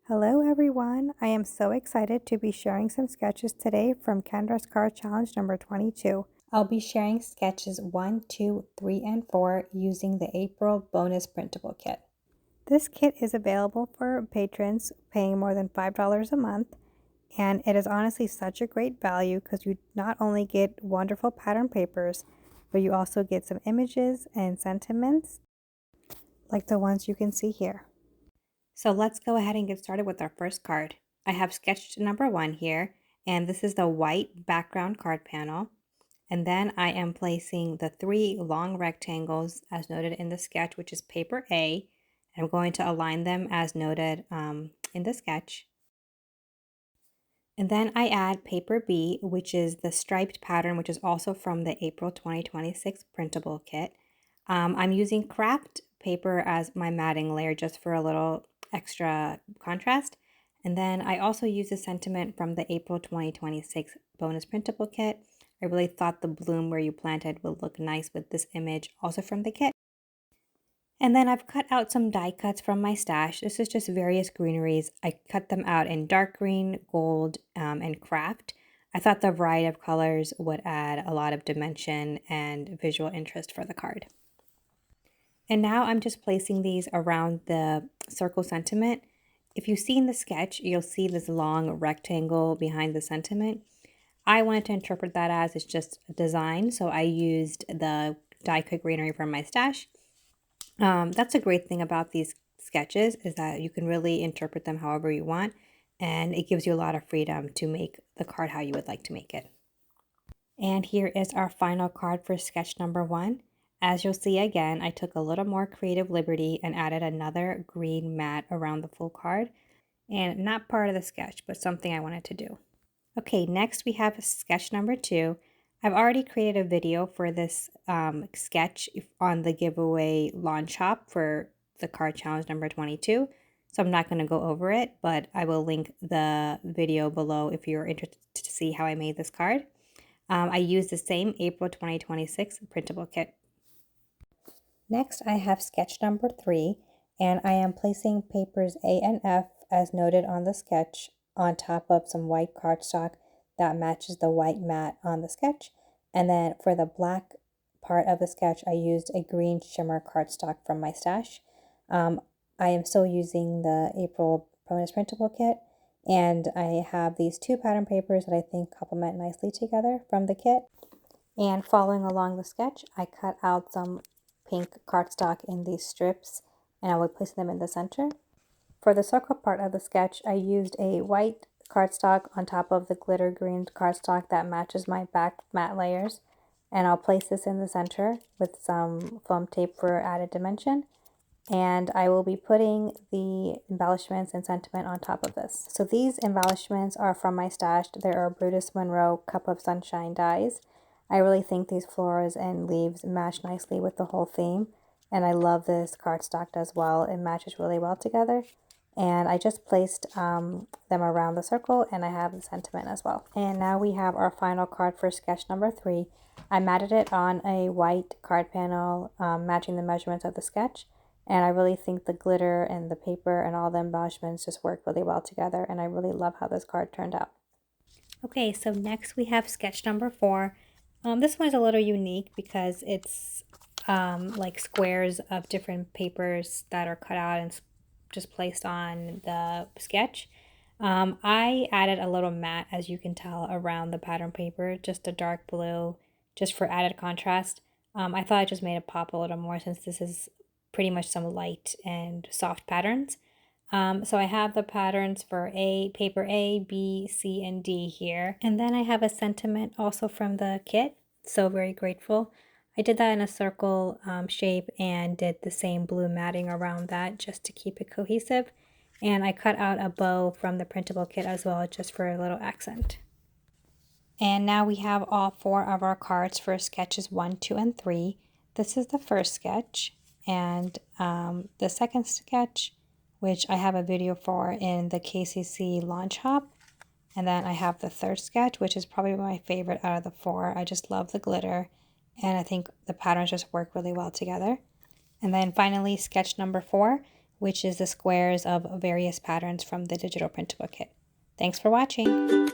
Hello everyone, I am so excited to be sharing some sketches today from Kendra's Card Challenge number 22. I'll be sharing sketches 1, 2, 3, and 4 using the April bonus printable kit. This kit is available for patrons paying more than $5 a month, and it is honestly such a great value because you not only get wonderful pattern papers, but you also get some images and sentiments like the ones you can see here. So let's go ahead and get started with our first card. I have sketch number 1 here, and this is the white background card panel. And then I am placing the 3 long rectangles as noted in the sketch, which is paper A. I'm going to align them as noted in the sketch. And then I add paper B, which is the striped pattern, which is also from the April 2026 printable kit. I'm using craft paper as my matting layer just for a little extra contrast. And then I also use a sentiment from the April 2026 bonus printable kit. I really thought the bloom where you planted would look nice with this image, also from the kit. And then I've cut out some die cuts from my stash. This is just various greeneries. I cut them out in dark green, gold, and craft. I thought the variety of colors would add a lot of dimension and visual interest for the card. And now I'm just placing these around the circle sentiment. If you see in the sketch, you'll see this long rectangle behind the sentiment. I wanted to interpret that as it's just a design, so I used the die cut greenery from my stash. That's a great thing about these sketches is that you can really interpret them however you want, and it gives you a lot of freedom to make the card how you would like to make it. And here is our final card for sketch number 1. As you'll see again, I took a little more creative liberty and added another green mat around the full card, and not part of the sketch, but something I wanted to do. Okay, next we have sketch number 2. I've already created a video for this sketch on the giveaway launch shop for the card challenge number 22. So I'm not going to go over it, but I will link the video below if you're interested to see how I made this card. I used the same April 2026 printable kit. Next, I have sketch number 3, and I am placing papers A and F as noted on the sketch on top of some white cardstock that matches the white mat on the sketch. And then for the black part of the sketch, I used a green shimmer cardstock from my stash. I am still using the April bonus printable kit, and I have these 2 pattern papers that I think complement nicely together from the kit. And following along the sketch, I cut out some pink cardstock in these strips, and I will place them in the center. For the circle part of the sketch, I used a white cardstock on top of the glitter green cardstock that matches my back mat layers, and I'll place this in the center with some foam tape for added dimension. And I will be putting the embellishments and sentiment on top of this. So these embellishments are from my stash. There are Brutus Monroe Cup of Sunshine dies. I really think these flowers and leaves match nicely with the whole theme, and I love this cardstock as well. It matches really well together. And I just placed them around the circle, and I have the sentiment as well. And now we have our final card for sketch number 3. I matted it on a white card panel matching the measurements of the sketch. And I really think the glitter and the paper and all the embellishments just work really well together. And I really love how this card turned out. Okay, so next we have sketch number 4. This one is a little unique because it's like squares of different papers that are cut out and just placed on the sketch. I added a little mat, as you can tell, around the pattern paper, just a dark blue, just for added contrast. I thought I just made it pop a little more since this is pretty much some light and soft patterns. So I have the patterns for paper A, B, C, and D here. And then I have a sentiment also from the kit. So very grateful. I did that in a circle shape and did the same blue matting around that just to keep it cohesive. And I cut out a bow from the printable kit as well, just for a little accent. And now we have all 4 of our cards for sketches 1, 2, and 3. This is the first sketch. And the second sketch, which I have a video for in the KCC launch hop. And then I have the third sketch, which is probably my favorite out of the 4. I just love the glitter, and I think the patterns just work really well together. And then finally sketch number 4, which is the squares of various patterns from the digital printable kit. Thanks for watching.